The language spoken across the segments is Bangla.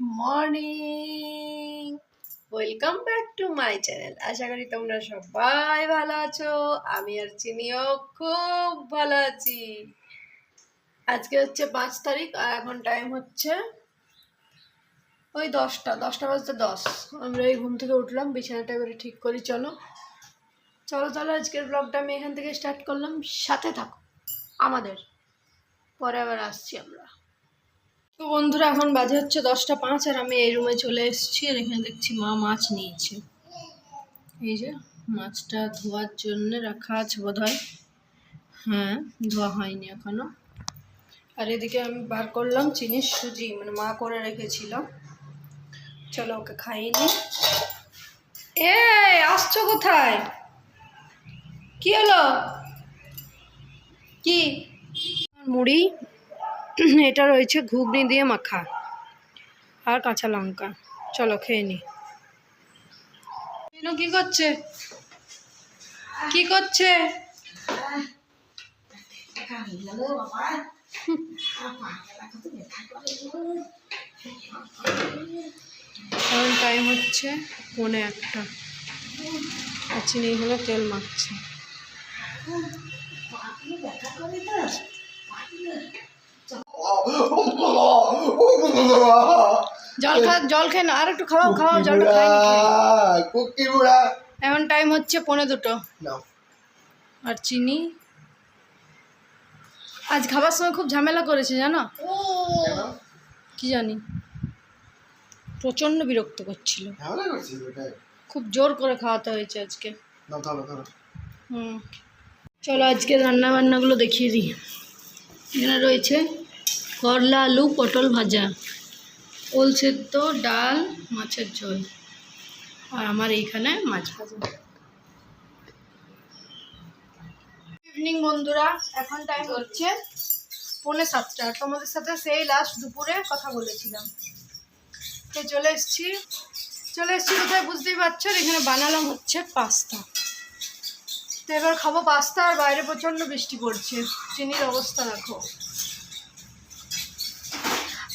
Morning, welcome back to my channel. আশা করি তোমরা সবাই ভালো আছো। আমি আর চিনিও খুব ভালো আছি। আজকে হচ্ছে 5 তারিখ আর এখন টাইম হচ্ছে ওই 10টা বাজতে 10। আমরা এই ঘুম থেকে উঠলাম, বিছানাটা করে ঠিক করি। চলো চলো চলো আজকের ব্লগটা আমি এখান থেকে স্টার্ট করলাম। সাথে থাকো আমাদের, পরে আবার আসছি আমরা। তো বন্ধুরা এখন বাজে হচ্ছে 10টা 5 আর আমি এই রুমে চলে এসেছি। আর এখানে দেখছি মা মাছ নিয়েছে। এই যে মাছটা ধোয়ার জন্য রাখা আছে বোধহয়, হ্যাঁ ধোয়া হয়নি এখনো। আর এদিকে আমি বার করলাম চিনির সুজি, মানে মা করে রেখেছিল। চলো ওকে খাইনি। এ আসছো কোথায়? কি হলো? কি মুড়ি এটা রয়েছে ঘুগনি দিয়ে মাখা আর কাঁচা লঙ্কা। চলো খেয়ে নি। কি করছে? কি করছে? এখন টাইম হচ্ছে 1:45 আর চিনি হলো তেল মাখছে। জল খেয়ে না, আর একটু খাওয়াও জলটা খাইনি। এখন টাইম হচ্ছে 1:45 আর চিনি আজ খাবার সময় খুব ঝামেলা করেছে জানো? কি জানি, প্রচন্ড বিরক্ত করছিল, খুব জোর করে খাওয়াতে হয়েছে আজকে। চলো আজকে রান্না বান্নাগুলো দেখিয়ে দিই। এখানে রয়েছে করলা আলু পটল ভাজা, ওল সেদ্ধ, ডাল, মাছের ঝোল, আর আমার এইখানে মাছ ভাজা। ইভিনিং বন্ধুরা, এখন টাইম হচ্ছে 6:45 আর তোমাদের সাথে সেই লাস্ট দুপুরে কথা বলেছিলাম। তো চলে এসছি কোথায় বুঝতেই পারছো। এখানে বানালাম হচ্ছে পাস্তা। তো এবার খাবো পাস্তা। আর বাইরে প্রচণ্ড বৃষ্টি পড়ছে, চিনির অবস্থা দেখো।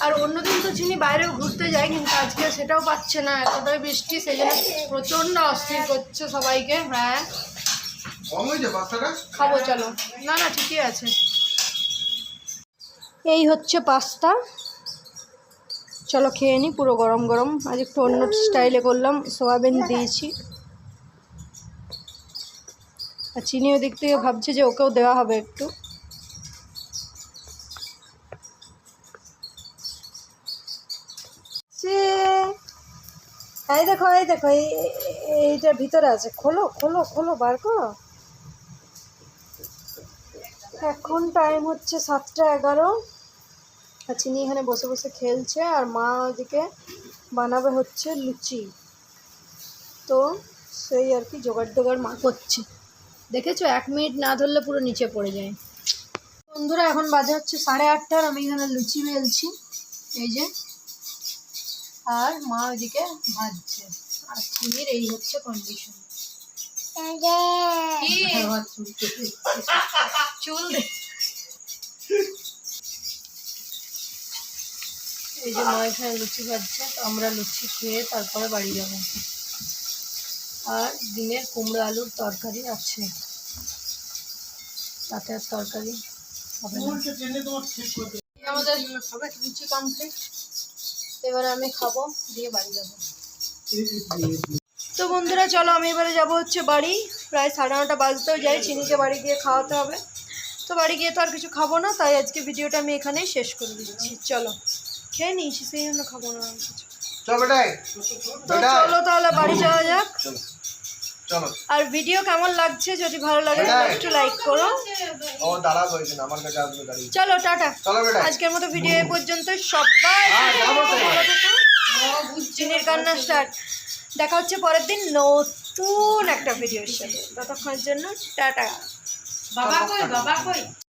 আর অন্যদিন তো চিনি বাইরেও ঘুরতে যায়, কিন্তু আজকে সেটাও পাচ্ছে না, এতটাই বৃষ্টি, সেই জন্য প্রচণ্ড অস্থির করছে সবাইকে। হ্যাঁ খাবো চলো। না ঠিকই আছে। এই হচ্ছে পাস্তা, চলো খেয়ে নি। পুরো গরম গরম, আজ একটু অন্য স্টাইলে করলাম, সোয়াবিন দিয়েছি। আর চিনি ওদিক থেকে ভাবছে যে ওকেও দেওয়া হবে একটু। এই দেখো এইটার ভিতরে আছে, খোলো খোলো খোলো, বার করো। এখন টাইম হচ্ছে 7:11 আর চিনি এখানে বসে বসে খেলছে। আর মা ওদিকে বানাবে হচ্ছে লুচি। তো সেই আর কি জোগাড় মা করছে। দেখেছো 1 মিনিট না ধরলে পুরো নিচে পড়ে যায়। বন্ধুরা এখন বাজে হচ্ছে 8:30 আমি এখানে লুচি বেলছি, এই যে। আর মা ওইদিকে ভাজছে। আর চিনির এই হচ্ছে কন্ডিশন। চুল এই যে মা এখানে লুচি ভাজছে। তো আমরা লুচি খেয়ে তারপরে বাড়ি যাব। আর দিনের কুমড়ো আলুর তরকারি আছে, তাতে আর তরকারি হবে না। আমাদের লুচি কমপ্লিট, এবারে আমি খাবো, দিয়ে বাড়ি যাব। তো বন্ধুরা চলো আমি এবারে যাবো হচ্ছে বাড়ি। প্রায় 9:30 বাজতেও যাই, চিনিকে বাড়ি গিয়ে খাওয়াতে হবে। তো বাড়ি গিয়ে তো আর কিছু খাবো না, তাই আজকে ভিডিওটা আমি এখানেই শেষ করে দিচ্ছি। চলো খেয়ে নিয়েছি, সেই জন্য খাবো না কিছু। তো চলো তাহলে বাড়ি যাওয়া যাক। আর ভিডিও কেমন লাগছে, যদি ভালো লাগে একটু লাইক করো। চলো টাটা, আজকের মতো ভিডিও এই পর্যন্ত। সবাই চিনির কান্না স্টার্ট। দেখা হচ্ছে পরের দিন নতুন একটা ভিডিওর সাথে। ততক্ষণের জন্য টাটা। বাবা কই?